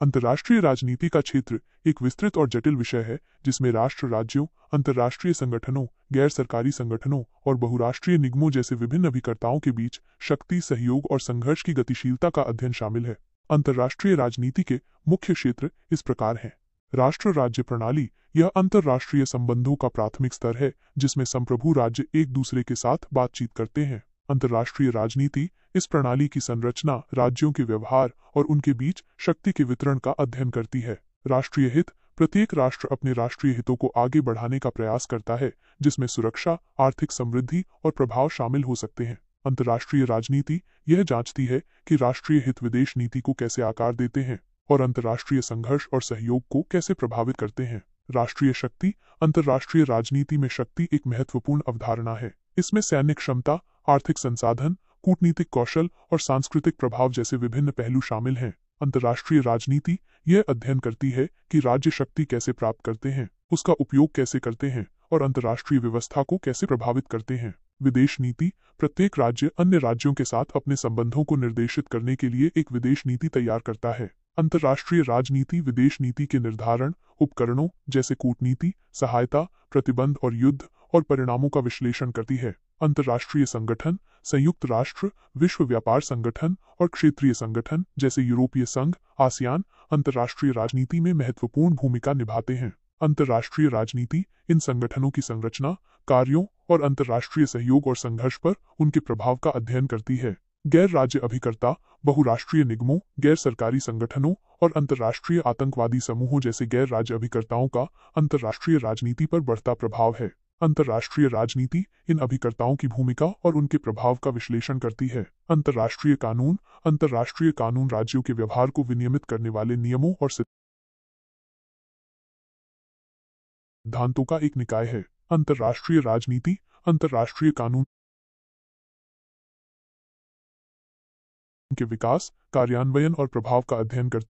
अंतर्राष्ट्रीय राजनीति का क्षेत्र एक विस्तृत और जटिल विषय है जिसमें राष्ट्र, राज्यों, अंतर्राष्ट्रीय संगठनों, गैर सरकारी संगठनों और बहुराष्ट्रीय निगमों जैसे विभिन्न अभिकर्ताओं के बीच शक्ति, सहयोग और संघर्ष की गतिशीलता का अध्ययन शामिल है। अंतर्राष्ट्रीय राजनीति के मुख्य क्षेत्र इस प्रकार हैं। राष्ट्र राज्य प्रणाली, यह अंतर्राष्ट्रीय संबंधों का प्राथमिक स्तर है जिसमें संप्रभु राज्य एक दूसरे के साथ बातचीत करते हैं। अंतर्राष्ट्रीय राजनीति इस प्रणाली की संरचना, राज्यों के व्यवहार और उनके बीच शक्ति के वितरण का अध्ययन करती है। राष्ट्रीय हित, प्रत्येक राष्ट्र अपने राष्ट्रीय हितों को आगे बढ़ाने का प्रयास करता है जिसमें सुरक्षा, आर्थिक समृद्धि और प्रभाव शामिल हो सकते हैं। अंतर्राष्ट्रीय राजनीति यह जांचती है कि राष्ट्रीय हित विदेश नीति को कैसे आकार देते हैं और अंतर्राष्ट्रीय संघर्ष और सहयोग को कैसे प्रभावित करते हैं। राष्ट्रीय शक्ति, अंतर्राष्ट्रीय राजनीति में शक्ति एक महत्वपूर्ण अवधारणा है। इसमें सैन्य क्षमता, आर्थिक संसाधन, कूटनीतिक कौशल और सांस्कृतिक प्रभाव जैसे विभिन्न पहलू शामिल हैं। अंतर्राष्ट्रीय राजनीति यह अध्ययन करती है कि राज्य शक्ति कैसे प्राप्त करते हैं, उसका उपयोग कैसे करते हैं और अंतर्राष्ट्रीय व्यवस्था को कैसे प्रभावित करते हैं। विदेश नीति, प्रत्येक राज्य अन्य राज्यों के साथ अपने संबंधों को निर्देशित करने के लिए एक विदेश नीति तैयार करता है। अंतर्राष्ट्रीय राजनीति विदेश नीति के निर्धारण, उपकरणों जैसे कूटनीति, सहायता, प्रतिबंध और युद्ध और परिणामों का विश्लेषण करती है। अंतर्राष्ट्रीय संगठन, संयुक्त राष्ट्र, विश्व व्यापार संगठन और क्षेत्रीय संगठन जैसे यूरोपीय संघ, आसियान अंतर्राष्ट्रीय राजनीति में महत्वपूर्ण भूमिका निभाते हैं। अंतर्राष्ट्रीय राजनीति इन संगठनों की संरचना, कार्यों और अंतर्राष्ट्रीय सहयोग और संघर्ष पर उनके प्रभाव का अध्ययन करती है। गैर राज्य अभिकर्ता, बहुराष्ट्रीय निगमों, गैर सरकारी संगठनों और अंतर्राष्ट्रीय आतंकवादी समूहों जैसे गैर राज्य अभिकर्ताओं का अंतर्राष्ट्रीय राजनीति पर बढ़ता प्रभाव है। अंतर्राष्ट्रीय राजनीति इन अभिकर्ताओं की भूमिका और उनके प्रभाव का विश्लेषण करती है। अंतर्राष्ट्रीय कानून राज्यों के व्यवहार को विनियमित करने वाले नियमों और सिद्धांतों का एक निकाय है। अंतर्राष्ट्रीय राजनीति, अंतर्राष्ट्रीय कानून के विकास, कार्यान्वयन और प्रभाव का अध्ययन करती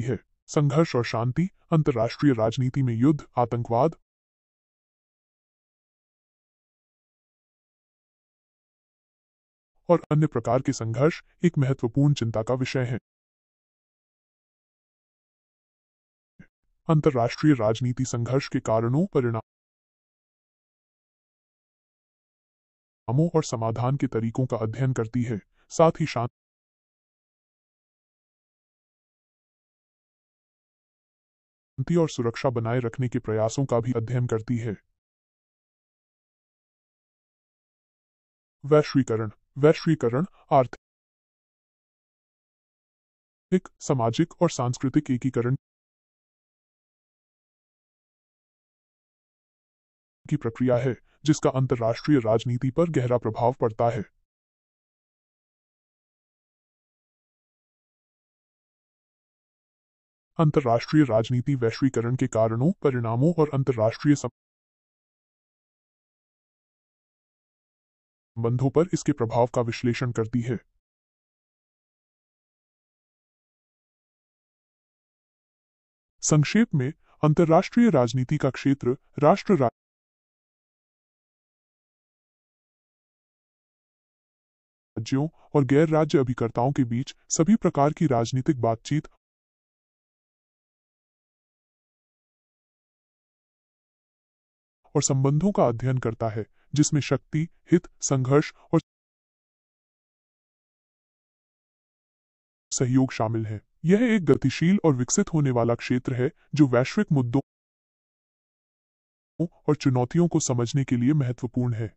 है। संघर्ष और शांति, अंतर्राष्ट्रीय राजनीति में युद्ध, आतंकवाद और अन्य प्रकार के संघर्ष एक महत्वपूर्ण चिंता का विषय है। अंतर्राष्ट्रीय राजनीति संघर्ष के कारणों, परिणामों और समाधान के तरीकों का अध्ययन करती है। साथ ही शांति और सुरक्षा बनाए रखने के प्रयासों का भी अध्ययन करती है। वैश्वीकरण आर्थिक, सामाजिक और सांस्कृतिक एकीकरण की प्रक्रिया है जिसका अंतर्राष्ट्रीय राजनीति पर गहरा प्रभाव पड़ता है। अंतर्राष्ट्रीय राजनीति वैश्वीकरण के कारणों, परिणामों और अंतर्राष्ट्रीय संबंधों पर इसके प्रभाव का विश्लेषण करती है। संक्षेप में, अंतर्राष्ट्रीय राजनीति का क्षेत्र राष्ट्र, राज्यों और गैर राज्य अभिकर्ताओं के बीच सभी प्रकार की राजनीतिक बातचीत और संबंधों का अध्ययन करता है जिसमें शक्ति, हित, संघर्ष और सहयोग शामिल है। यह एक गतिशील और विकसित होने वाला क्षेत्र है जो वैश्विक मुद्दों और चुनौतियों को समझने के लिए महत्वपूर्ण है।